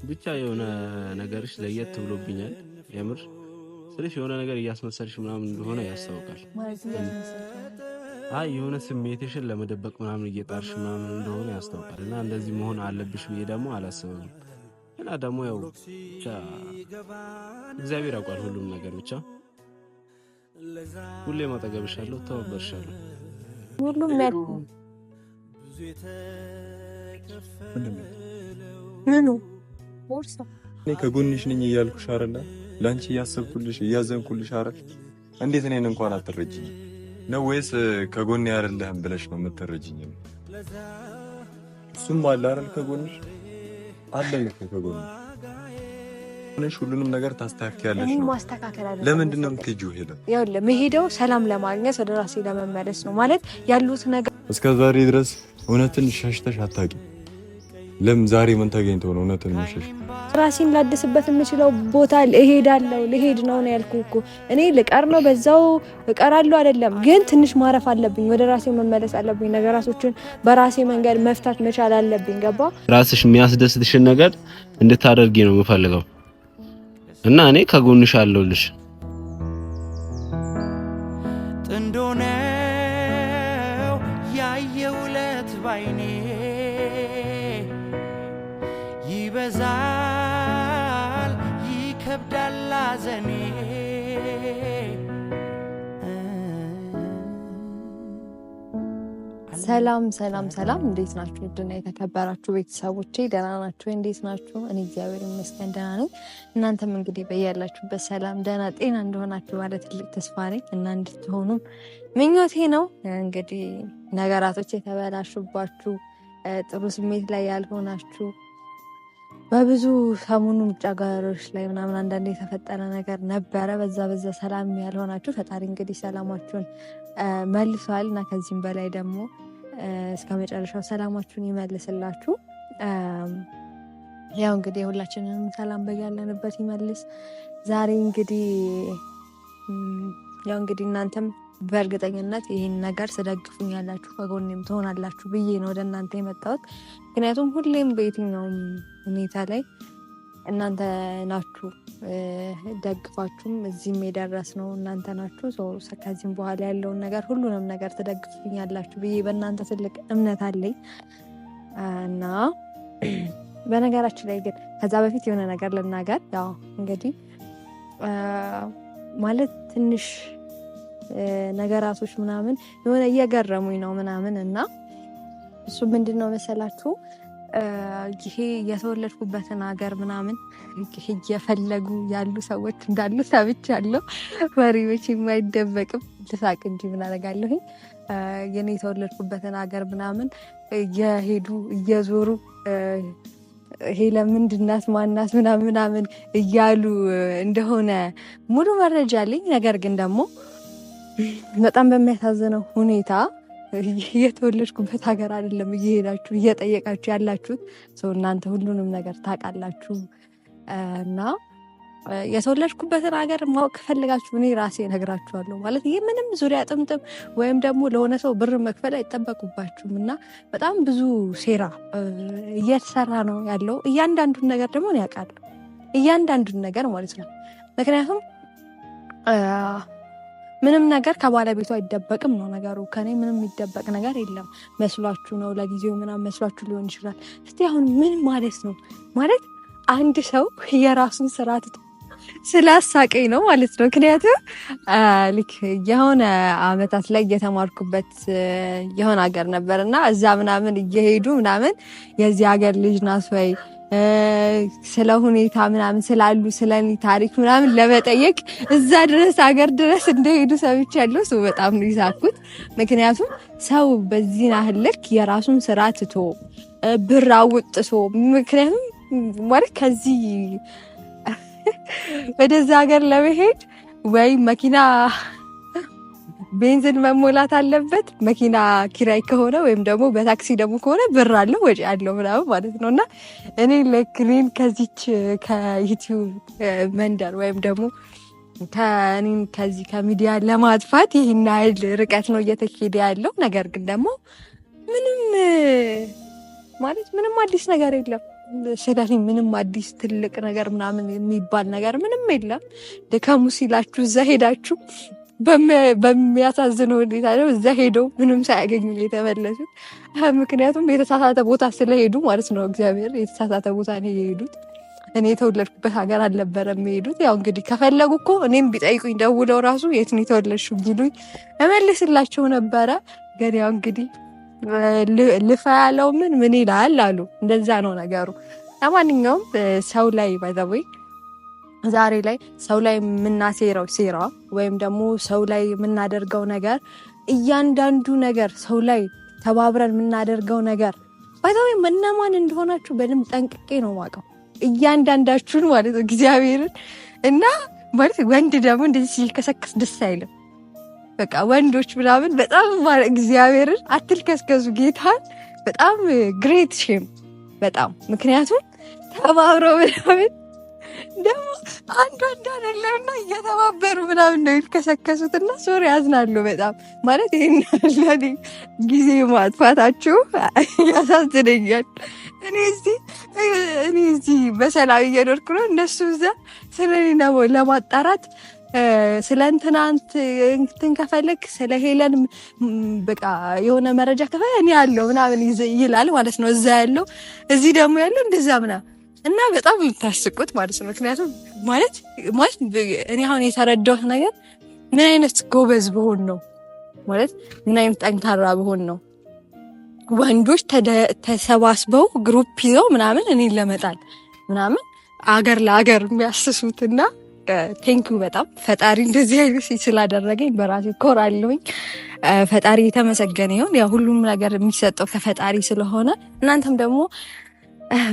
ብቻ የሆነ ነገርሽ ለየት ብሎብኛል የምር ስለሽ የሆነ ነገር እያስመሰልሽ ምናምን እንደሆነ ያስታውቃል አይ የሆነ ስሜትሽን ለመደበቅ ምናምን እየጣርሽ ምናምን እንደሆነ ያስታውቃል እና እንደዚህ መሆን አለብሽ ብዬ ደግሞ አላስብም እና ደግሞ ያው ብቻ እግዚአብሔር ያውቃል ሁሉም ነገር ብቻ ሁሌ ማጠገብሻለሁ ተወበርሻለሁ ሁሉም ያለው ምኑ ቦርሳ እኔ ከጎንሽ ነኝ እያልኩሽ አይደለ ላንቺ ያሰብኩልሽ ያዘንኩልሽ አይደል እንዴት እኔን እንኳን አትረጂኝ ነው ወይስ ከጎኔ አይደለህም ብለሽ ነው የምትረጂኝ እሱም አለ አይደል ከጎንሽ አለኝ ከጎንሽ ሆነሽ ሁሉንም ነገር ታስተካክያለሽ ነው ማስተካከል አይደለም ለምንድን ነው የምትሄጂው ያው ለመሄደው ሰላም ለማግኘት ወደ ራሴ ለመመለስ ነው ማለት ያሉት ነገር እስከዛሬ ድረስ እውነትን ሸሽተሽ አታውቂም ለምን ዛሬ ምን ተገኝቶ ነው እውነትን መሸሽ ራሴን ላድስበት የምችለው ቦታ ልሄድ ነው ያልኩህ እኮ እኔ ልቀር ነው በዛው እቀራለሁ አይደለም ግን ትንሽ ማረፍ አለብኝ ወደ ራሴ መመለስ አለብኝ ነገራቶችን በራሴ መንገድ መፍታት መቻል አለብኝ ገባ ራስሽ የሚያስደስትሽን ነገር እንድታደርጊ ነው የምፈልገው እና እኔ ከጎንሽ አለሁልሽ ጥንዶነው ያየውለት ባይኔ ይበዛል ይከብዳል አዘኔ ሰላም ሰላም ሰላም እንዴት ናችሁ ውድና የተከበራችሁ ቤተሰቦቼ ደህና ናችሁ እንዴት ናችሁ እኔ እግዚአብሔር ይመስገን ደህና ነኝ እናንተም እንግዲህ በያላችሁበት ሰላም ደህና ጤና እንደሆናችሁ ማለት ትልቅ ተስፋ ነኝ እና እንድትሆኑም ምኞቴ ነው እንግዲህ ነገራቶች የተበላሹባችሁ ጥሩ ስሜት ላይ ያልሆናችሁ በብዙ ሰሞኑ ጫጋሮች ላይ ምናምን አንዳንዴ የተፈጠረ ነገር ነበረ በዛ ሰላም ያልሆናችሁ ፈጣሪ እንግዲህ ሰላማችሁን መልሷል እና ከዚህም በላይ ደግሞ እስከ መጨረሻው ሰላማችሁን ይመልስላችሁ ያው እንግዲህ ሁላችንንም ሰላም በያለንበት ይመልስ ዛሬ እንግዲህ ያው እንግዲህ እናንተም በእርግጠኝነት ይሄን ነገር ስደግፉኛላችሁ ከጎኔም ትሆናላችሁ ብዬ ነው ወደ እናንተ የመጣሁት ምክንያቱም ሁሌም በየትኛውም ሁኔታ ላይ እናንተ ናችሁ ደግፋችሁም እዚህም የደረስነው እናንተ ናችሁ ከዚህም በኋላ ያለውን ነገር ሁሉንም ነገር ትደግፉኛላችሁ ብዬ በእናንተ ትልቅ እምነት አለኝ እና በነገራችን ላይ ግን ከዛ በፊት የሆነ ነገር ልናገር ያው እንግዲህ ማለት ትንሽ ነገራቶች ምናምን የሆነ እየገረሙኝ ነው ምናምን እና እሱ ምንድነው መሰላችሁ ይሄ የተወለድኩበትን ሀገር ምናምን እየፈለጉ ያሉ ሰዎች እንዳሉ ሰምቻለሁ ወሬዎች የማይደበቅም ልሳቅ እንጂ ምን አደርጋለሁ የኔ የተወለድኩበትን ሀገር ምናምን እየሄዱ እየዞሩ ይሄ ለምንድናት ማናት ምናምን እያሉ እንደሆነ ሙሉ መረጃ አለኝ ነገር ግን ደግሞ በጣም በሚያሳዝነው ሁኔታ የተወለድኩበት ሀገር አይደለም እየሄዳችሁ እየጠየቃችሁ ያላችሁት ሰው እናንተ ሁሉንም ነገር ታውቃላችሁ እና የተወለድኩበትን ሀገር ማወቅ ፈልጋችሁ እኔ ራሴ እነግራችኋለሁ ማለት ይሄ ምንም ዙሪያ ጥምጥም ወይም ደግሞ ለሆነ ሰው ብር መክፈል አይጠበቁባችሁም እና በጣም ብዙ ሴራ እየተሰራ ነው ያለው እያንዳንዱን ነገር ደግሞ እኔ አውቃለሁ እያንዳንዱን ነገር ማለት ነው ምክንያቱም ምንም ነገር ከባለቤቱ አይደበቅም ነው ነገሩ ከኔ ምንም የሚደበቅ ነገር የለም መስሏችሁ ነው ለጊዜው ምናምን መስሏችሁ ሊሆን ይችላል እስቲ አሁን ምን ማለት ነው ማለት አንድ ሰው የራሱን ስራ ስላሳቀኝ ነው ማለት ነው ምክንያቱም ልክ የሆነ አመታት ላይ እየተማርኩበት የሆነ ሀገር ነበርና እዛ ምናምን እየሄዱ ምናምን የዚህ ሀገር ልጅ ናት ወይ ስለ ሁኔታ ምናምን ስላሉ ስለኔ ታሪክ ምናምን ለመጠየቅ እዛ ድረስ ሀገር ድረስ እንደሄዱ ሰምቻለሁ ሰው በጣም ነው ይሳኩት ምክንያቱም ሰው በዚህ ያህል ልክ የራሱን ስራ ትቶ ብር አውጥቶ ምክንያቱም ማለት ከዚህ ወደዛ ሀገር ለመሄድ ወይ መኪና ቤንዚን መሞላት አለበት መኪና ኪራይ ከሆነ ወይም ደግሞ በታክሲ ደግሞ ከሆነ ብር አለው ወጪ አለው ምናምን ማለት ነውና እኔ ለክሊን ከዚች ከዩቲዩብ መንደር ወይም ደግሞ ከኔን ከዚህ ከሚዲያ ለማጥፋት ይሄን አይል ርቀት ነው እየተኬደ ያለው ነገር ግን ደግሞ ምንም ማለት ምንም አዲስ ነገር የለም ስለኔ ምንም አዲስ ትልቅ ነገር ምናምን የሚባል ነገር ምንም የለም። ደካሙ ሲላችሁ እዛ ሄዳችሁ በሚያሳዝነው ሁኔታ ነው እዛ ሄደው ምንም ሳያገኙ የተመለሱት። ምክንያቱም የተሳሳተ ቦታ ስለሄዱ ማለት ነው። እግዚአብሔር የተሳሳተ ቦታ ነው የሄዱት። እኔ የተወለድኩበት ሀገር አልነበረም የሄዱት። ያው እንግዲህ ከፈለጉ እኮ እኔም ቢጠይቁኝ ደውለው ራሱ የት ነው የተወለድሽው ቢሉኝ እመልስላቸው ነበረ። ግን ያው እንግዲህ ልፋ ያለው ምን ይላል አሉ። እንደዛ ነው ነገሩ። ለማንኛውም ሰው ላይ ባይዘወይ ዛሬ ላይ ሰው ላይ የምናሴረው ሴራ ወይም ደግሞ ሰው ላይ የምናደርገው ነገር እያንዳንዱ ነገር ሰው ላይ ተባብረን የምናደርገው ነገር ባይዘወይ እነማን እንደሆናችሁ በደንብ ጠንቅቄ ነው የማውቀው። እያንዳንዳችሁን ማለት እግዚአብሔርን እና ማለት ወንድ ደግሞ እንደዚህ ሲከሰከስ ደስ አይልም። በቃ ወንዶች ምናምን በጣም ማለት እግዚአብሔርን አትልከስከሱ። ጌታን በጣም ግሬት ሼም በጣም ምክንያቱም ተባብረው ምናምን ደግሞ አንዱ አይደለምና እየተባበሩ ምናምን ነው የተከሰከሱትና ሶሪ ያዝናሉ በጣም ማለት ይሄን ለኔ ጊዜ ማጥፋታችሁ ያሳዝነኛል። እኔ እዚህ በሰላም እየኖርኩ ነው። እነሱ እዛ ስለኔ ነው ለማጣራት ስለ እንትን ከፈለግ ስለ ሄለን በቃ የሆነ መረጃ ከፈለግ እኔ ያለው ምናምን ይላል ማለት ነው። እዛ ያለው እዚህ ደግሞ ያለው እንደዛ ምናምን እና በጣም የምታስቁት ማለት ነው። ምክንያቱም ማለት እኔ አሁን የተረዳሁት ነገር ምን አይነት ጎበዝ በሆን ነው ማለት ምን አይነት ጠንካራ በሆን ነው ወንዶች ተሰባስበው ግሩፕ ይዘው ምናምን እኔን ለመጣል ምናምን አገር ለአገር የሚያስሱትና ቴንኪው በጣም ፈጣሪ እንደዚህ አይነት ስላደረገኝ በራሴ ኮራለሁኝ። ፈጣሪ የተመሰገነ ይሁን። ያው ሁሉም ነገር የሚሰጠው ከፈጣሪ ስለሆነ እናንተም ደግሞ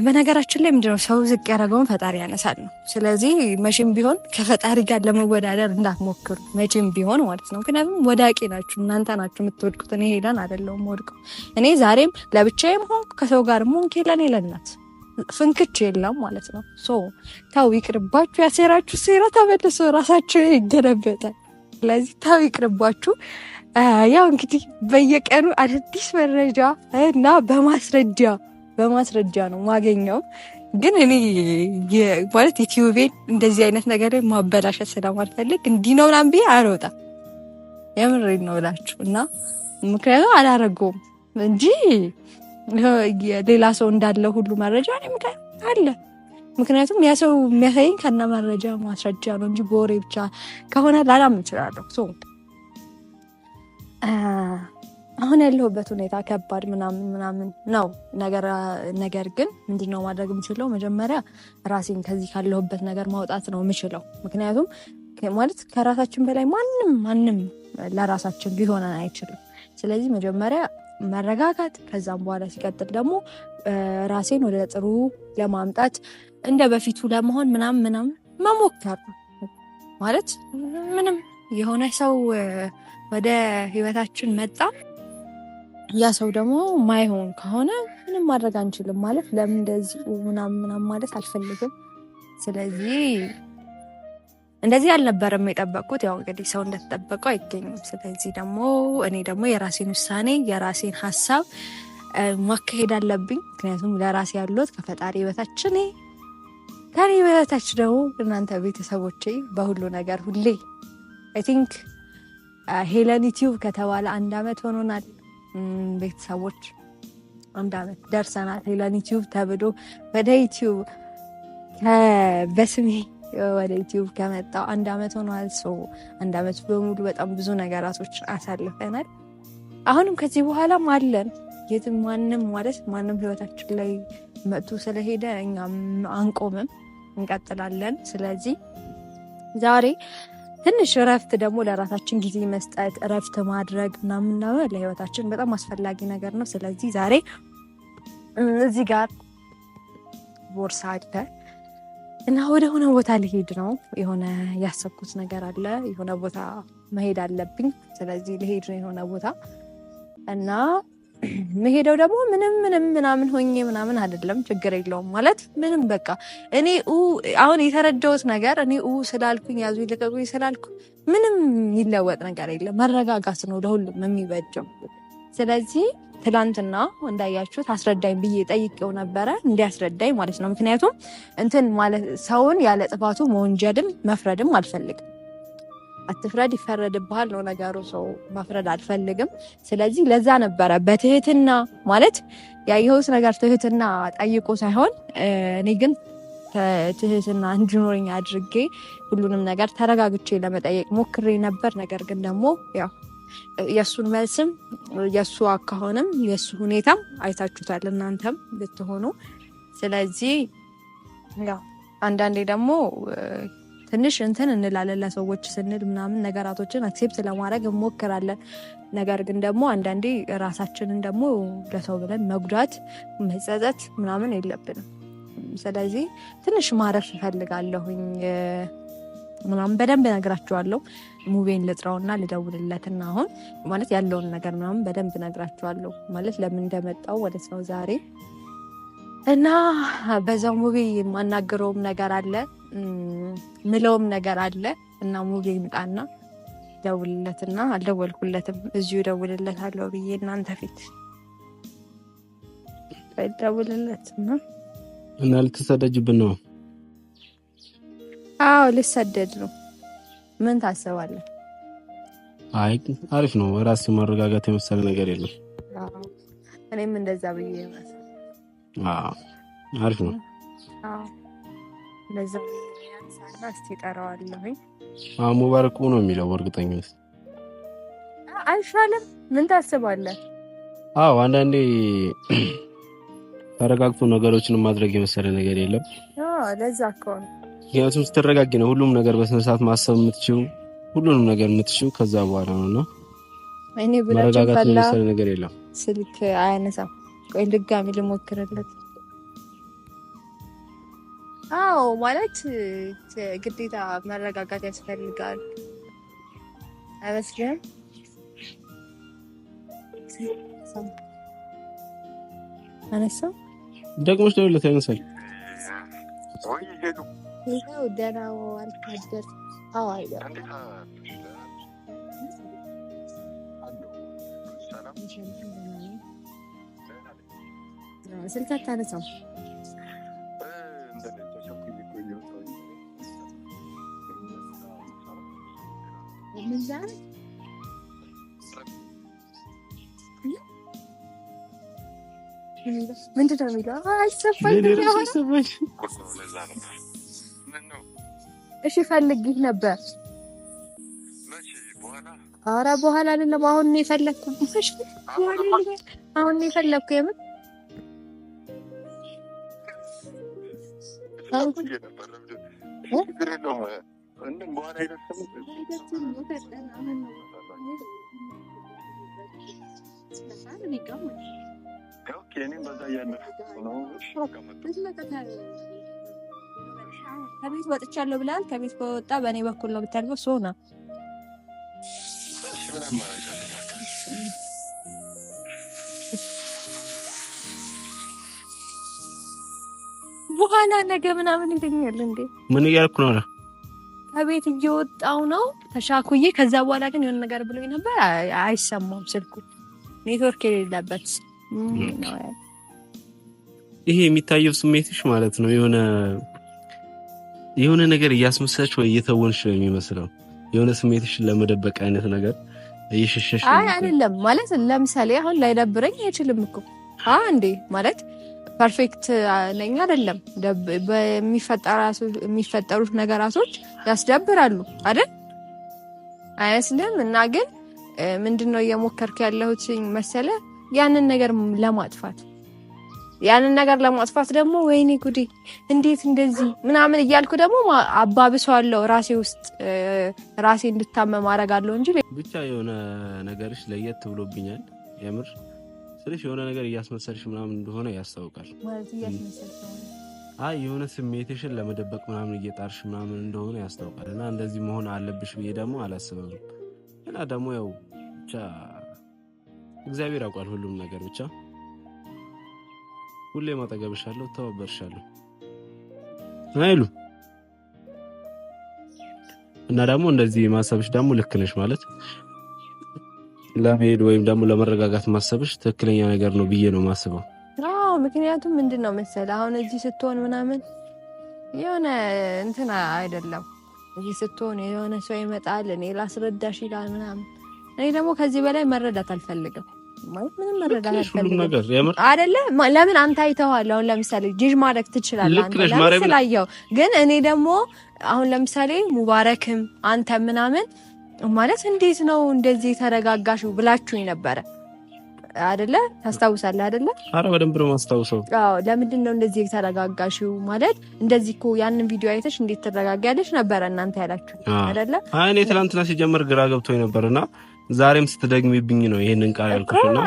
በነገራችን ላይ ምንድነው ሰው ዝቅ ያደረገውን ፈጣሪ ያነሳል ነው። ስለዚህ መቼም ቢሆን ከፈጣሪ ጋር ለመወዳደር እንዳትሞክሩ መቼም ቢሆን ማለት ነው። ምክንያቱም ወዳቂ ናችሁ እናንተ ናችሁ የምትወድቁት። እኔ ሄለን አይደለሁም ወድቀው። እኔ ዛሬም ለብቻዬም ሆንኩ ከሰው ጋር ሆንኩ ሄለን የለናት ፍንክች የለም ማለት ነው። ታው ይቅርባችሁ። ያሴራችሁ ሴራ ተመልሶ ራሳችሁ ይገለበጣል። ስለዚህ ታው ይቅርባችሁ። ያው እንግዲህ በየቀኑ አዳዲስ መረጃ እና በማስረጃ ነው ማገኘው። ግን እኔ ማለት ዩቲዩቤን እንደዚህ አይነት ነገር ማበላሸት ስለማልፈልግ እንዲህ ነው ምናምን ብዬ አልወጣም። የምሬን ነው ብላችሁ እና ምክንያቱም አላረገውም እንጂ ሌላ ሰው እንዳለ ሁሉ መረጃ አለ። ምክንያቱም ያ ሰው የሚያሳየኝ ከነ መረጃ ማስረጃ ነው እንጂ በወሬ ብቻ ከሆነ ላላምን እችላለሁ። አሁን ያለሁበት ሁኔታ ከባድ ምናምን ነው ነገር ግን ምንድነው ማድረግ የምችለው? መጀመሪያ ራሴን ከዚህ ካለሁበት ነገር ማውጣት ነው የምችለው። ምክንያቱም ማለት ከራሳችን በላይ ማንም ለራሳችን ሊሆነን አይችልም። ስለዚህ መጀመሪያ መረጋጋት፣ ከዛም በኋላ ሲቀጥል ደግሞ ራሴን ወደ ጥሩ ለማምጣት እንደ በፊቱ ለመሆን ምናምን መሞከር ማለት ምንም የሆነ ሰው ወደ ህይወታችን መጣ ያ ሰው ደግሞ ማይሆን ከሆነ ምንም ማድረግ አንችልም ማለት ለምን እንደዚህ ምናምን ማለት አልፈልግም። ስለዚህ እንደዚህ አልነበረም የጠበቅኩት። ያው እንግዲህ ሰው እንደተጠበቀው አይገኝም። ስለዚህ ደግሞ እኔ ደግሞ የራሴን ውሳኔ የራሴን ሀሳብ ማካሄድ አለብኝ። ምክንያቱም ለራሴ ያለሁት ከፈጣሪ በታች ከኔ በታች ደግሞ እናንተ ቤተሰቦቼ በሁሉ ነገር ሁሌ አይ ቲንክ ሄለን ዩቲዩብ ከተባለ 1 ዓመት ሆኖናል። ቤተሰቦች 1 ዓመት ደርሰናል። ሄለን ዩቲዩብ ተብሎ ወደ ዩቲዩብ በስሜ ወደ ዩቲዩብ ከመጣው 1 ዓመት ሆኗል። 1 ዓመት በሙሉ በጣም ብዙ ነገራቶች አሳልፈናል። አሁንም ከዚህ በኋላም አለን። የትም ማንም ህይወታችን ላይ መጥቶ ስለሄደ እኛም አንቆምም፣ እንቀጥላለን። ስለዚህ ዛሬ ትንሽ እረፍት ደግሞ ለራሳችን ጊዜ መስጠት እረፍት ማድረግ ምናምን ለህይወታችን በጣም አስፈላጊ ነገር ነው። ስለዚህ ዛሬ እዚህ ጋር ቦርሳ አለ እና ወደ ሆነ ቦታ ልሄድ ነው። የሆነ ያሰብኩት ነገር አለ። የሆነ ቦታ መሄድ አለብኝ። ስለዚህ ልሄድ ነው የሆነ ቦታ እና መሄደው ደግሞ ምንም ምናምን ሆኜ ምናምን አይደለም። ችግር የለውም ማለት ምንም በቃ እኔ አሁን የተረዳሁት ነገር እኔ ስላልኩኝ ያዙ ይልቀቁኝ ስላልኩ ምንም ይለወጥ ነገር የለም። መረጋጋት ነው ለሁሉም የሚበጀው። ስለዚህ ትላንትና እንዳያችሁት አስረዳኝ ብዬ ጠይቄው ነበረ እንዲያስረዳኝ ማለት ነው። ምክንያቱም እንትን ማለት ሰውን ያለ ጥፋቱ መወንጀልም መፍረድም አልፈልግም። አትፍረድ ይፈረድብሃል ነው ነገሩ። ሰው መፍረድ አልፈልግም። ስለዚህ ለዛ ነበረ በትህትና ማለት ያየሁት ነገር ትህትና ጠይቆ ሳይሆን እኔ ግን ትህትና እንዲኖረኝ አድርጌ ሁሉንም ነገር ተረጋግቼ ለመጠየቅ ሞክሬ ነበር። ነገር ግን ደግሞ ያው የእሱን መልስም የእሱ አካሆንም የእሱ ሁኔታም አይታችሁታል እናንተም ብትሆኑ። ስለዚህ ያው አንዳንዴ ደግሞ ትንሽ እንትን እንላለን ለሰዎች ስንል ምናምን ነገራቶችን አክሴፕት ለማድረግ እንሞክራለን። ነገር ግን ደግሞ አንዳንዴ ራሳችንን ደግሞ ለሰው ብለን መጉዳት መጸጸት ምናምን የለብንም። ስለዚህ ትንሽ ማረፍ እፈልጋለሁኝ ምናምን በደንብ ነግራችኋለሁ። ሙቤን ልጥራውና ልደውልለትና አሁን ማለት ያለውን ነገር ምናምን በደንብ ነግራችኋለሁ ማለት ለምን እንደመጣው ወደ ሰው ዛሬ እና በዛው ሙቤ የማናገረውም ነገር አለ ምለውም ነገር አለ እና ሙቤ ይምጣና ደውልለትና አልደወልኩለትም እዚሁ ደውልለታለሁ ብዬ እናንተ ፊት ደውልለትና እና ልትሰደጅብን ነው? አዎ ልሰደድ ነው። ምን ታስባለህ? አይ አሪፍ ነው። ራስ ማረጋጋት የመሰለ ነገር የለም። እኔም እንደዛ ብዬ ነው። አሪፍ ነው። ለዛ ያንሳና እስቲ ጠራዋለሁኝ። ሙባረክ ነው የሚለው እርግጠኛስ አይሻልም? ምን ታስባለህ? አዎ አንዳንዴ ተረጋግቶ ነገሮችን ማድረግ የመሰለ ነገር የለም። ለዛ እኮ ነው። ምክንያቱም ስትረጋጊ ነው ሁሉም ነገር በስነ ስርዓት ማሰብ የምትችይው ሁሉንም ነገር የምትችይው ከዛ በኋላ ነውና እኔ ብላችሁ ፈላ ነገር የለም። ስልክ አያነሳም። ቆይ ድጋሚ ልሞክርለት። አዎ ማለት ግዴታ መረጋጋት ያስፈልጋል አይመስልም? አነሳ ደግሞሽ ደውለት ያነሳል። ይሄው ደራው አልካደር አዋይዳ ስልክ አታነሳም። ምንድን ነው የሚለው? አይሰማኝም። እሺ ፈልግህ ነበር። ኧረ በኋላ አይደለም አሁን ነው የፈለኩት። አሁን ነው የፈለኩት የምን ከቤት ወጥቻለሁ ብላል። ከቤት ከወጣ በእኔ በኩል ነው ብታልፈው ሶና በኋላ ነገ ምናምን ይተኛል እንዴ? ምን እያልኩ ነው? ከቤት እየወጣው ነው ተሻኩዬ። ከዛ በኋላ ግን የሆነ ነገር ብሎኝ ነበር። አይሰማም ስልኩ ኔትወርክ የሌለበት ይሄ የሚታየው ስሜትሽ ማለት ነው የሆነ ነገር እያስመሰልሽ ወይ እየተወንሽ ነው የሚመስለው። የሆነ ስሜትሽን ለመደበቅ አይነት ነገር እየሸሸሽ። አይ አይደለም ማለት ለምሳሌ አሁን ላይደብረኝ አይችልም እኮ እንዴ ማለት ፐርፌክት ነኝ አይደለም። የሚፈጠሩት ነገራቶች ያስደብራሉ አይደል? አይመስልም? እና ግን ምንድነው እየሞከርኩ ያለሁት መሰለ ያንን ነገር ለማጥፋት ደግሞ ወይኔ ጉዴ እንዴት እንደዚህ ምናምን እያልኩ ደግሞ አባብሰዋለሁ ራሴ ውስጥ ራሴ እንድታመም አደርጋለሁ እንጂ ብቻ የሆነ ነገርሽ ለየት ብሎብኛል የምር ስለሽ የሆነ ነገር እያስመሰልሽ ምናምን እንደሆነ ያስታውቃል። ማለት እያስመሰልሽ አይ የሆነ ስሜትሽን ለመደበቅ ምናምን እየጣርሽ ምናምን እንደሆነ ያስታውቃል። እና እንደዚህ መሆን አለብሽ ብዬ ደግሞ አላስብም። እና ደግሞ ያው ብቻ እግዚአብሔር ያውቃል ሁሉም ነገር። ብቻ ሁሌ ማጠገብሻለሁ፣ ተባበርሻለሁ አይሉ እና ደግሞ እንደዚህ ማሰብሽ ደግሞ ልክ ነሽ ማለት ለመሄድ ወይም ደግሞ ለመረጋጋት ማሰብሽ ትክክለኛ ነገር ነው ብዬ ነው ማስበው። አዎ ምክንያቱም ምንድነው መሰለህ አሁን እዚህ ስትሆን ምናምን የሆነ እንትን አይደለም። እዚህ ስትሆን የሆነ ሰው ይመጣል እኔ ላስረዳሽ ይላል ምናምን። እኔ ደግሞ ከዚህ በላይ መረዳት አልፈልግም። ማለት ምንም መረዳት አልፈልግም አይደለ? ለምን አንተ አይተኸዋል። አሁን ለምሳሌ ጂጅ ማድረግ ትችላለህ አንተ ለምን ስላየው። ግን እኔ ደግሞ አሁን ለምሳሌ ሙባረክም አንተ ምናምን ማለት እንዴት ነው እንደዚህ ተረጋጋሽው ብላችሁኝ ነበረ አይደለ? ታስታውሳለህ አይደለ? አረ በደንብ ነው ማስታውሰው። አዎ ለምንድን ነው እንደዚህ ተረጋጋሽው? ማለት እንደዚህ እኮ ያንን ቪዲዮ አይተሽ እንዴት ተረጋጋለሽ ነበረ እናንተ ያላችሁ አይደለ? አይ እኔ ትናንትና ሲጀመር ግራ ገብቶኝ ነበርና ዛሬም ስትደግሚብኝ ነው ይሄንን ቃል ያልኩሽና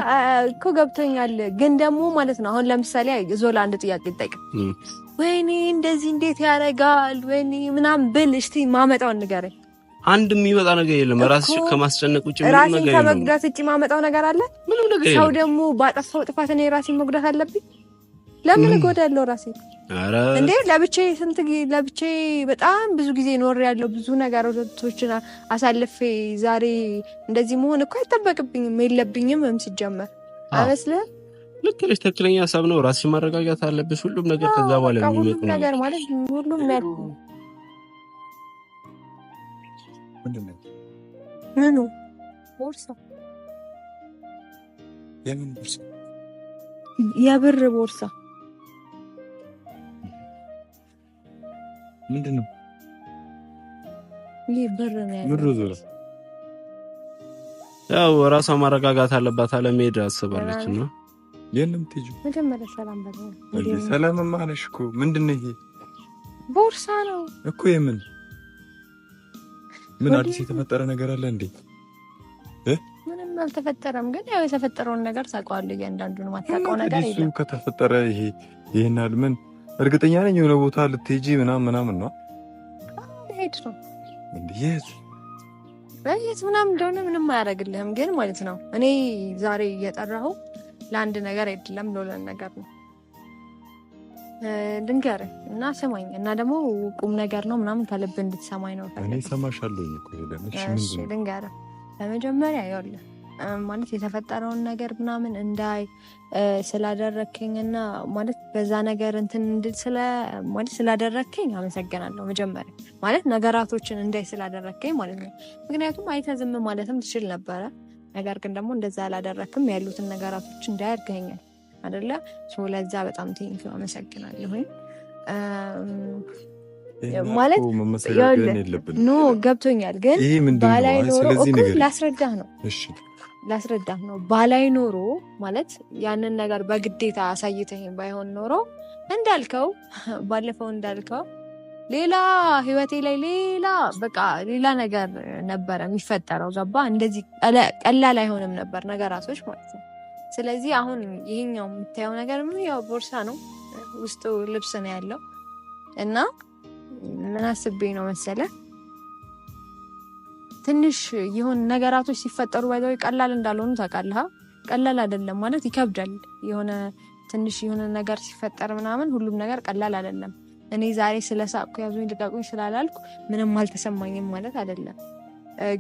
እኮ ገብቶኛል። ግን ደግሞ ማለት ነው አሁን ለምሳሌ ዞላ አንድ ጥያቄ ልጠይቅ። ወይኔ እንደዚህ እንዴት ያደርጋል ወይኔ ምናምን ብል እስቲ ማመጣውን ንገረኝ። አንድ የሚመጣ ነገር የለም። ራስሽ ከማስጨነቅ ውጭ ምንም ነገር የለም። ራስን ከመጉዳት ውጭ ማመጣው ነገር አለ? ምንም ነገር የለም። ሰው ደግሞ ባጠፋው ጥፋት እኔ ራሴን መጉዳት አለብኝ? ለምን እጎዳለሁ ራሴን? ኧረ እንዴ ለብቻዬ በጣም ብዙ ጊዜ ኖሬያለሁ። ብዙ ነገሮችን አሳልፌ ዛሬ እንደዚህ መሆን እኮ አይጠበቅብኝም የለብኝም ሲጀመር አይመስልህም? ልክ ነሽ። ትክክለኛ ሀሳብ ነው። ራስሽን ማረጋጋት አለብሽ። ሁሉም ነገር ከዛ በኋላ የሚመጣ ነገር ማለት ሁሉም ነገር ምኑ ቦርሳ የምን ቦርሳ? የብር ቦርሳ። ምንድነው? ይሄ ብር ነው ያለው። ብር ዞራ ያው ራሷ ማረጋጋት አለባት። አለመሄድ አስባለች ነው የለም ትጁ መጀመሪያ ሰላም በለው እንዴ። ሰላም ማለሽ እኮ ምንድነው? ይሄ ቦርሳ ነው እኮ የምን ምን አዲስ የተፈጠረ ነገር አለ እንዴ? ምንም አልተፈጠረም። ግን ያው የተፈጠረውን ነገር ታውቀዋለህ። እያንዳንዱን ማታውቀው ነገር የለም። እሱ ከተፈጠረ ይሄን ምን እርግጠኛ ነኝ የሆነ ቦታ ልትሄጂ ምናምን ነው። ሄድ ነው እንዴ? የት ምናምን እንደሆነ ምንም አያደርግልህም። ግን ማለት ነው እኔ ዛሬ እየጠራሁ ለአንድ ነገር አይደለም ለሁለት ነገር ነው። ድንገርህ እና ስማኝ እና ደግሞ ቁም ነገር ነው ምናምን ከልብ እንድትሰማኝ ነው። እኔ ሰማሻለሁ እኮ እሺ ድንገርህ በመጀመሪያ ይኸውልህ ማለት የተፈጠረውን ነገር ምናምን እንዳይ ስላደረከኝና ማለት በዛ ነገር እንትን እንድል ማለት ስላደረከኝ አመሰግናለሁ። መጀመሪያ ማለት ነገራቶችን እንዳይ ስላደረከኝ ማለት ነው። ምክንያቱም አይተህ ዝም ማለትም ትችል ነበረ። ነገር ግን ደግሞ እንደዛ አላደረክም። ያሉትን ነገራቶች እንዳይ አድርገኛል አይደለ? ለዛ በጣም ቴንኪው አመሰግናለሁ። ማለት ኖ ገብቶኛል። ግን ባላይ ኖሮ እኮ ላስረዳህ ነው ባላይ ኖሮ ማለት ያንን ነገር በግዴታ አሳይተኝ ባይሆን ኖሮ እንዳልከው ባለፈው እንዳልከው ሌላ ህይወቴ ላይ ሌላ ነገር ነበረ የሚፈጠረው። ገባ? እንደዚህ ቀላል አይሆንም ነበር ነገራቶች ማለት ነው። ስለዚህ አሁን ይሄኛው የምታየው ነገር ያው ቦርሳ ነው፣ ውስጡ ልብስ ነው ያለው እና ምን አስቤ ነው መሰለህ ትንሽ ይሁን ነገራቶች ሲፈጠሩ ባይዘው ቀላል እንዳልሆኑ ታውቃለህ። ቀላል አይደለም ማለት ይከብዳል። የሆነ ትንሽ የሆነ ነገር ሲፈጠር ምናምን ሁሉም ነገር ቀላል አይደለም። እኔ ዛሬ ስለሳቅኩ ያዙኝ ልቀቁኝ ስላላልኩ ምንም አልተሰማኝም ማለት አይደለም።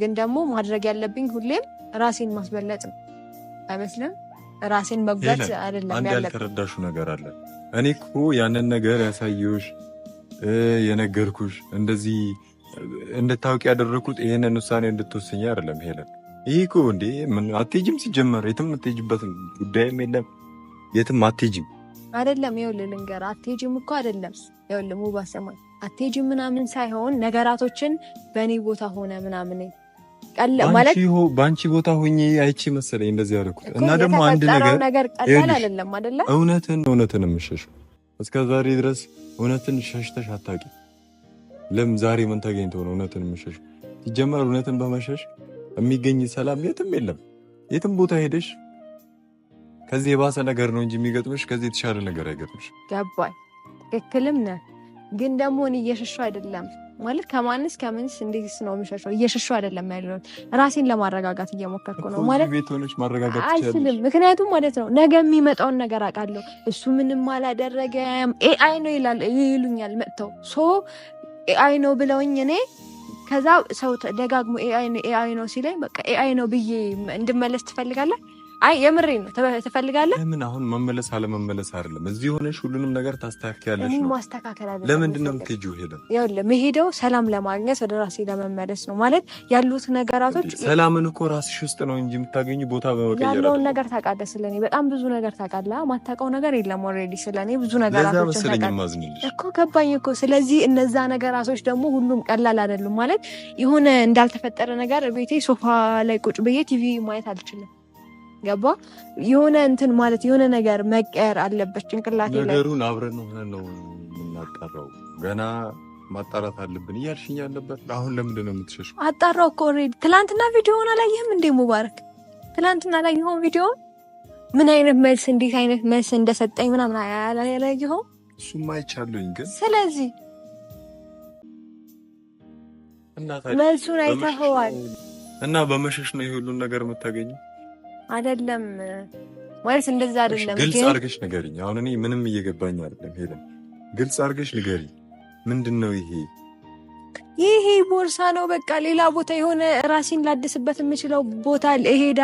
ግን ደግሞ ማድረግ ያለብኝ ሁሌም ራሴን ማስበለጥ ነው አይመስልም? ራሴን መጉዳት አይደለም ያለብኝ። አንድ ያልተረዳሽው ነገር አለ። እኔ እኮ ያንን ነገር ያሳየሁሽ የነገርኩሽ እንደዚህ እንድታውቂ ያደረኩት ይሄንን ውሳኔ እንድትወስኝ አይደለም ሄለን። ይሄ እኮ እንዴ ምን አትሄጂም፣ ሲጀመር የትም አትሄጂበት ጉዳይም የለም። የትም አትሄጂም አይደለም። ይኸውልህ ልንገርህ፣ አትሄጂም እኮ አይደለም። ይኸውልህ ሙባ ሰማኝ፣ አትሄጂም ምናምን ሳይሆን ነገራቶችን በእኔ ቦታ ሆነ ምናምን ማለት በአንቺ ቦታ ሆኜ አይቼ መሰለኝ እንደዚህ ያደረኩት። እና ደግሞ አንድ ነገር ቀላል አይደለም አይደለ? እውነትን የምትሸሽው እስከ ዛሬ ድረስ እውነትን ሸሽተሽ አታውቂም። ለምን ዛሬ ምን ተገኝቶ ነው እውነትን የምትሸሽው? ሲጀመር እውነትን በመሸሽ የሚገኝ ሰላም የትም የለም። የትም ቦታ ሄደሽ ከዚህ የባሰ ነገር ነው እንጂ የሚገጥምሽ፣ ከዚህ የተሻለ ነገር አይገጥምሽ። ገባኝ። ትክክልም ነህ። ግን ደግሞ እኔ እየሸሸሁ አይደለም ማለት ከምንስ እንዴትስ ነው የምሸሸው? እየሸሸሁ አይደለም ያለው ራሴን ለማረጋጋት እየሞከርኩ ነው ማለት ቤት ሆነሽ ማረጋጋት አልችልም። ምክንያቱም ማለት ነው ነገ የሚመጣውን ነገር አውቃለሁ። እሱ ምንም አላደረገም ኤአይ ነው ይሉኛል መጥተው ኤአይ ነው ብለውኝ እኔ ከዛ ሰው ደጋግሞ ኤአይ ነው ሲለኝ በቃ ኤአይ ነው ብዬ እንድመለስ ትፈልጋለህ? አይ የምሬ ነው ትፈልጋለህ? ለምን አሁን መመለስ አለመመለስ አይደለም። እዚህ ሆነሽ ሁሉንም ነገር ታስተካክያለሽ ነው። ማስተካከል አይደለም። ለምንድን ነው የምትሄጂው? መሄደው ሰላም ለማግኘት ወደ ራሴ ለመመለስ ነው ማለት ያሉት ነገራቶች። ሰላምን እኮ ራስሽ ውስጥ ነው እንጂ የምታገኙ ቦታ በመቀየር ያለውን ነገር ታውቃለህ። ስለኔ በጣም ብዙ ነገር ታውቃለህ። ማታውቀው ነገር የለም። ኦልሬዲ ስለኔ ብዙ ነገራቶች ታውቃለህ እኮ ገባኝ እኮ። ስለዚህ እነዛ ነገራቶች ደግሞ ሁሉም ቀላል አይደሉም ማለት የሆነ እንዳልተፈጠረ ነገር ቤቴ ሶፋ ላይ ቁጭ ብዬ ቲቪ ማየት አልችልም። ገባ የሆነ እንትን ማለት የሆነ ነገር መቀየር አለበት ጭንቅላቴ ላይ። ነገሩን አብረን ነው የምናጣራው። ገና ማጣራት አለብን እያልሽኝ ያለበት አሁን ለምንድን ነው የምትሸሽው? አጣራው እኮ ኦልሬዲ። ትናንትና ቪዲዮውን አላየህም እንዴ ሙባረክ? ትናንትና አላየኸውም ቪዲዮውን? ምን አይነት መልስ እንዴት አይነት መልስ እንደሰጠኝ ምናምን አላየኸውም? እሱማ አይቻለሁኝ ግን ስለዚህ መልሱን አይተኸዋል እና በመሸሽ ነው የሁሉን ነገር የምታገኘው አይደለም ማለት እንደዛ አይደለም። ግልጽ አድርገሽ ንገሪኝ። አሁን እኔ ምንም እየገባኝ አይደለም። ሄለን ግልጽ አድርገሽ ንገሪኝ። ምንድነው ይሄ? ይሄ ቦርሳ ነው በቃ ሌላ ቦታ የሆነ ራሴን ላድስበት የምችለው ቦታ ልሄድ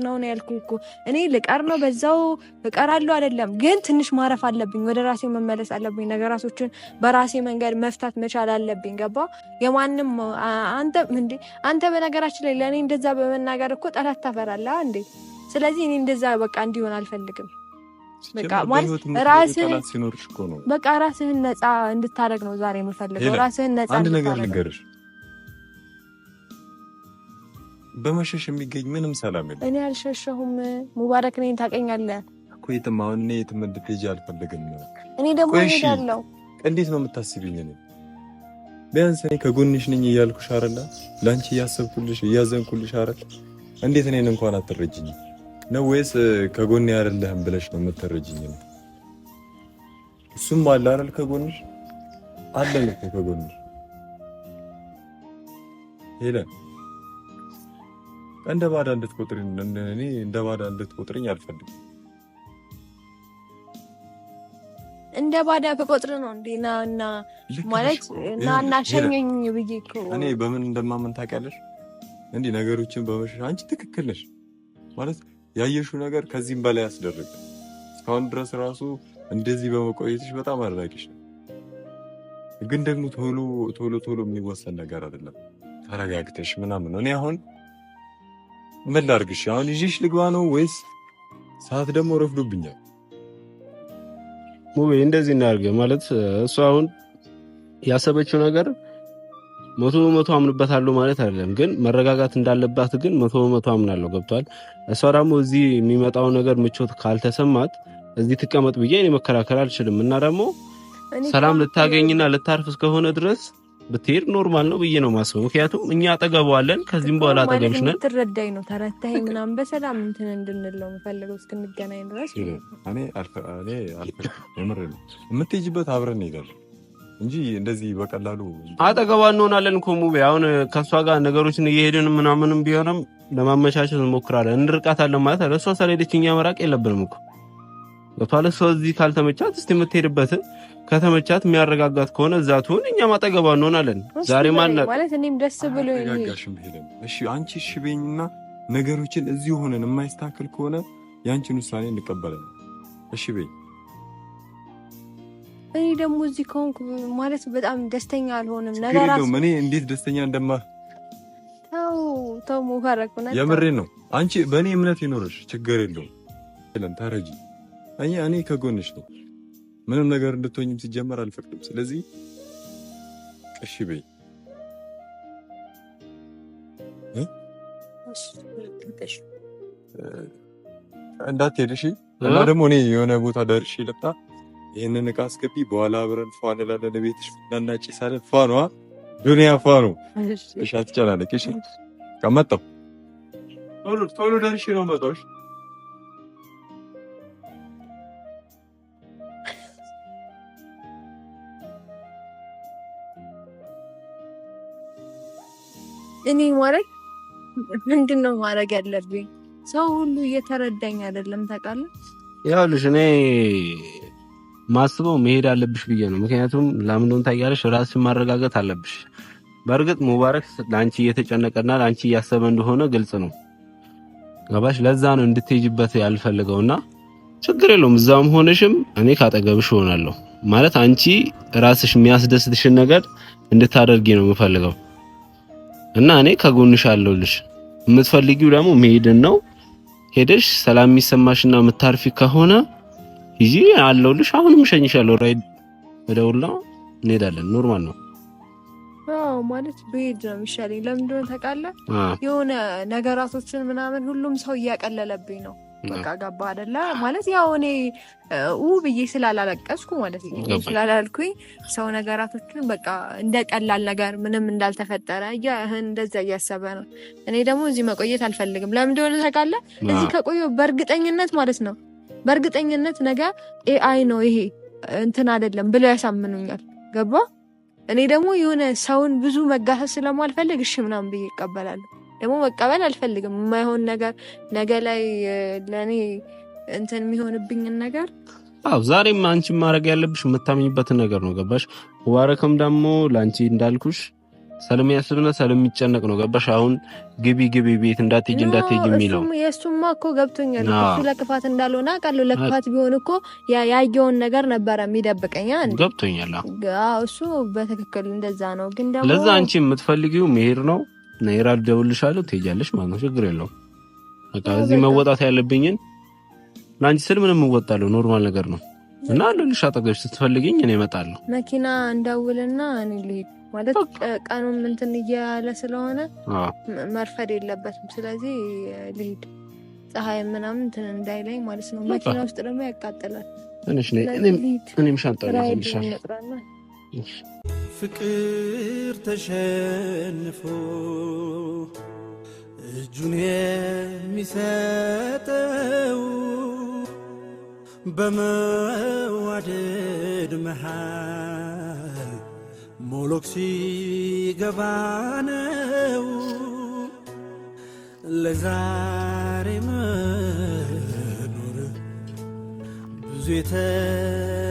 ነው ያልኩህ እኮ። እኔ ልቀር ነው በዛው እቀራለሁ አይደለም፣ ግን ትንሽ ማረፍ አለብኝ። ወደ ራሴ መመለስ አለብኝ። ነገራቶችን በራሴ መንገድ መፍታት መቻል አለብኝ። ገባ? የማንም አንተ በነገራችን ላይ ለእኔ እንደዛ በመናገር እኮ ጠላት ታፈራለህ እንዴ? ስለዚህ እኔ እንደዛ በቃ እንዲሆን አልፈልግም። በቃ ማለት ራስህን ነፃ እንድታደርግ ነው ዛሬ የምፈልገው። ራስህን ነፃ አንድ ነገር ልንገርሽ፣ በመሸሽ የሚገኝ ምንም ሰላም የለም። እኔ አልሸሸሁም። ሙባረክ ነኝ ታውቀኛለህ እኮ። የትም አሁን እኔ የትም እንድትሄጂ አልፈልግም። እኔ ደግሞ እሄዳለሁ። እንዴት ነው የምታስቢኝ? እኔ ቢያንስ እኔ ከጎንሽ ነኝ እያልኩሽ አይደል? ለአንቺ እያሰብኩልሽ እያዘንኩልሽ አይደል? እንዴት እኔን እንኳን አትረጅኝ ነው ወይስ ከጎኔ አይደለህም ብለሽ ነው የምትረጅኝ? እሱም አለ አይደል? ከጎንሽ አለን እኮ ከጎንሽ። ሄለን እንደ ባዳ እንድትቆጥሪኝ እኔ እንደ ባዳ እንድትቆጥሪኝ አልፈልግም። እንደ ባዳ በቆጥር ነው እንዴ? እና ማለት እና ሸኘኝ ብዬ እኮ እኔ በምን እንደማመን ታውቂያለሽ? እንዲህ ነገሮችን በመሸሽ አንቺ ትክክል ነሽ ማለት ያየሽው ነገር ከዚህም በላይ ያስደርግ። እስካሁን ድረስ ራሱ እንደዚህ በመቆየትሽ በጣም አድናቂሽ ነው። ግን ደግሞ ቶሎ የሚወሰን ነገር አይደለም። ተረጋግተሽ ምናምን ነው። እኔ አሁን ምን ላድርግሽ? አሁን ይዤሽ ልግባ ነው ወይስ ሰዓት ደግሞ ረፍዶብኛል? ሙቤ እንደዚህ እናድርግ ማለት እሷ አሁን ያሰበችው ነገር 100% አምንበታለሁ ማለት አይደለም፣ ግን መረጋጋት እንዳለባት ግን 100% አምናለሁ። ገብቷል? እሷ ደግሞ እዚህ የሚመጣው ነገር ምቾት ካልተሰማት እዚህ ትቀመጥ ብዬ እኔ መከራከር አልችልም። እና ደግሞ ሰላም ልታገኝና ልታርፍ እስከሆነ ድረስ ብትሄድ ኖርማል ነው ብዬ ነው ማስበው። ምክንያቱም እኛ አጠገቧለን፣ ከዚህም በኋላ አጠገብሽ ነን። ትረዳኝ ነው ተረታኝ ምናምን በሰላም እንትን እንድንለው የምፈልገው እስክንገናኝ ድረስ። እኔ የምር ነው የምትሄጂበት አብረን እንሄዳለን እንጂ እንደዚህ በቀላሉ አጠገቧ እንሆናለን እኮ ሙቤ። አሁን ከሷ ጋር ነገሮችን እየሄድን ምናምንም ቢሆንም ለማመቻቸት እንሞክራለን። እንርቃታለን ማለት አይደል? እሷ ስለሄደች እኛ መራቅ የለብንም እኮ። በኋላ እሷ እዚህ ካልተመቻት እስቲ የምትሄድበትን ከተመቻት የሚያረጋጋት ከሆነ እዛ ትሆን፣ እኛም አጠገቧ እንሆናለን። ዛሬ ማለት እኔም ደስ ብሎኝ እሺ፣ አንቺ እሺ በይኝና ነገሮችን እዚህ ሆነን የማይስተካከል ከሆነ ያንቺን ውሳኔ እንቀበላለን። እሺ በይ። እኔ ደግሞ እዚህ ከሆንኩ ማለት በጣም ደስተኛ አልሆንም። ነገራስ እኔ እንዴት ደስተኛ ተው ሙባረክ ነው። የምሬን ነው። አንቺ በእኔ እምነት ይኖርሽ ችግር የለውም። ለምን ታረጂ? እኔ ከጎንሽ ነው። ምንም ነገር እንድትሆኝም ሲጀመር አልፈቅድም። ስለዚህ እሺ በይ። እንዳትሄድ እሺ። እና ደግሞ እኔ የሆነ ቦታ ደርሼ ልምጣ። ይሄንን ዕቃ አስገቢ። በኋላ አብረን ፏ እንላለን። ቤትሽ እናጭሳለን። ፏ ነዋ ዱንያ ፏ ነው። እሺ አትጨናነቂ። እሺ ከመጣሁ ቶሎ ደርሼ ነው የምመጣው። እኔ ማለት ምንድነው ማድረግ ያለብኝ? ሰው ሁሉ እየተረዳኝ አይደለም ታውቃለህ። ያውልሽ እኔ ማስበው መሄድ አለብሽ ብዬ ነው። ምክንያቱም ለምን እንደሆነ ታያለሽ፣ ራስሽን ማረጋጋት አለብሽ። በርግጥ ሙባረክ ላንቺ እየተጨነቀና ላንቺ እያሰበ እንደሆነ ግልጽ ነው ገባሽ ለዛ ነው እንድትሄጂበት ያልፈልገውና ችግር የለውም እዛም ሆነሽም እኔ ካጠገብሽ ሆናለሁ ማለት አንቺ ራስሽ የሚያስደስትሽን ነገር እንድታደርጊ ነው የምፈልገው እና እኔ ከጎንሽ አለሁልሽ የምትፈልጊው ደግሞ መሄድን ነው ሄደሽ ሰላም የሚሰማሽና የምታርፊ ከሆነ ይጂ አለሁልሽ አሁንም ሸኝሻለሁ ራይድ ወደውላ እንሄዳለን ኖርማል ነው ማለት በሄድ ነው የሚሻለኝ ለምን እንደሆነ ታውቃለህ የሆነ ነገራቶችን ምናምን ሁሉም ሰው እያቀለለብኝ ነው በቃ ገባ አይደለ ማለት ያው እኔ ብዬ ስላላለቀስኩ ማለት ነው ስላላልኩኝ ሰው ነገራቶችን በቃ እንደቀላል ነገር ምንም እንዳልተፈጠረ እንደዛ እያሰበ ነው እኔ ደግሞ እዚህ መቆየት አልፈልግም ለምን እንደሆነ ታውቃለህ እዚህ ከቆየሁ በእርግጠኝነት ማለት ነው በእርግጠኝነት ነገ ኤአይ ነው ይሄ እንትን አይደለም ብለው ያሳምኑኛል ገባ እኔ ደግሞ የሆነ ሰውን ብዙ መጋሰስ ስለማልፈልግ እሺ ምናምን ብዬ እቀበላለሁ ደግሞ መቀበል አልፈልግም የማይሆን ነገር ነገ ላይ ለኔ እንትን የሚሆንብኝ ነገር ዛሬም አንቺ ማድረግ ያለብሽ የምታምኝበት ነገር ነው ገባሽ ሙባረክም ደግሞ ላንቺ እንዳልኩሽ ሰላም ያስብና ሰላም የሚጨነቅ ነው ገባሽ አሁን ግቢ ቤት እንዳትሄጂ የሚለው የሱማ እኮ ገብቶኛል እሱ ለክፋት እንዳልሆነ አውቃለሁ ለክፋት ቢሆን እኮ ያየውን ነገር ነበር የሚደብቀኝ ገብቶኛል እሱ በትክክል እንደዛ ነው ግን ደግሞ ለዛ አንቺ የምትፈልጊው መሄድ ነው ነይራ ደውልሻለሁ ትሄጃለሽ ማለት ነው ችግር የለውም በቃ እዚህ መወጣት ያለብኝን ላንቺ ስል ምንም እወጣለሁ ኖርማል ነገር ነው እና ለልሽ አጠገብሽ ስትፈልጊኝ እኔ እመጣለሁ መኪና እንዳውልና እኔ ልሄድ ማለት ቀኑም እንትን እያለ ስለሆነ መርፈድ የለበትም ስለዚህ ልሄድ ፀሐይ ምናምን እንትን እንዳይለኝ ማለት ነው መኪና ውስጥ ደግሞ ያቃጥላል ትንሽ ነኝ እኔም ሻንጣ ልይዝልሻለሁ ፍቅር ተሸንፎ እጁን የሚሰጠው በመዋደድ መሃል ሞሎክ ሲገባ ነው ለዛሬ መኖር ብዙ የተከፈለው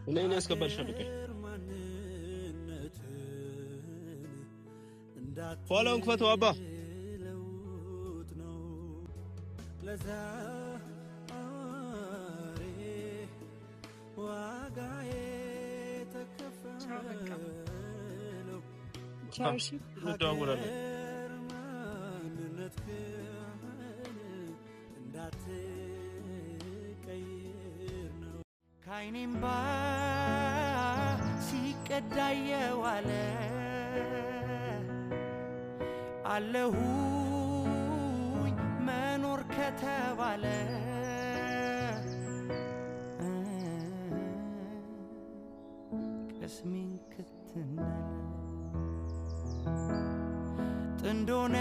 እኔ ያስከበርሻለሁ ኋላውን ክፈተው አባ ካይኔምባ ሲቀዳ የዋለ አለሁኝ መኖር ከተባለ ቀስሜን ክትናል ጥንዶነ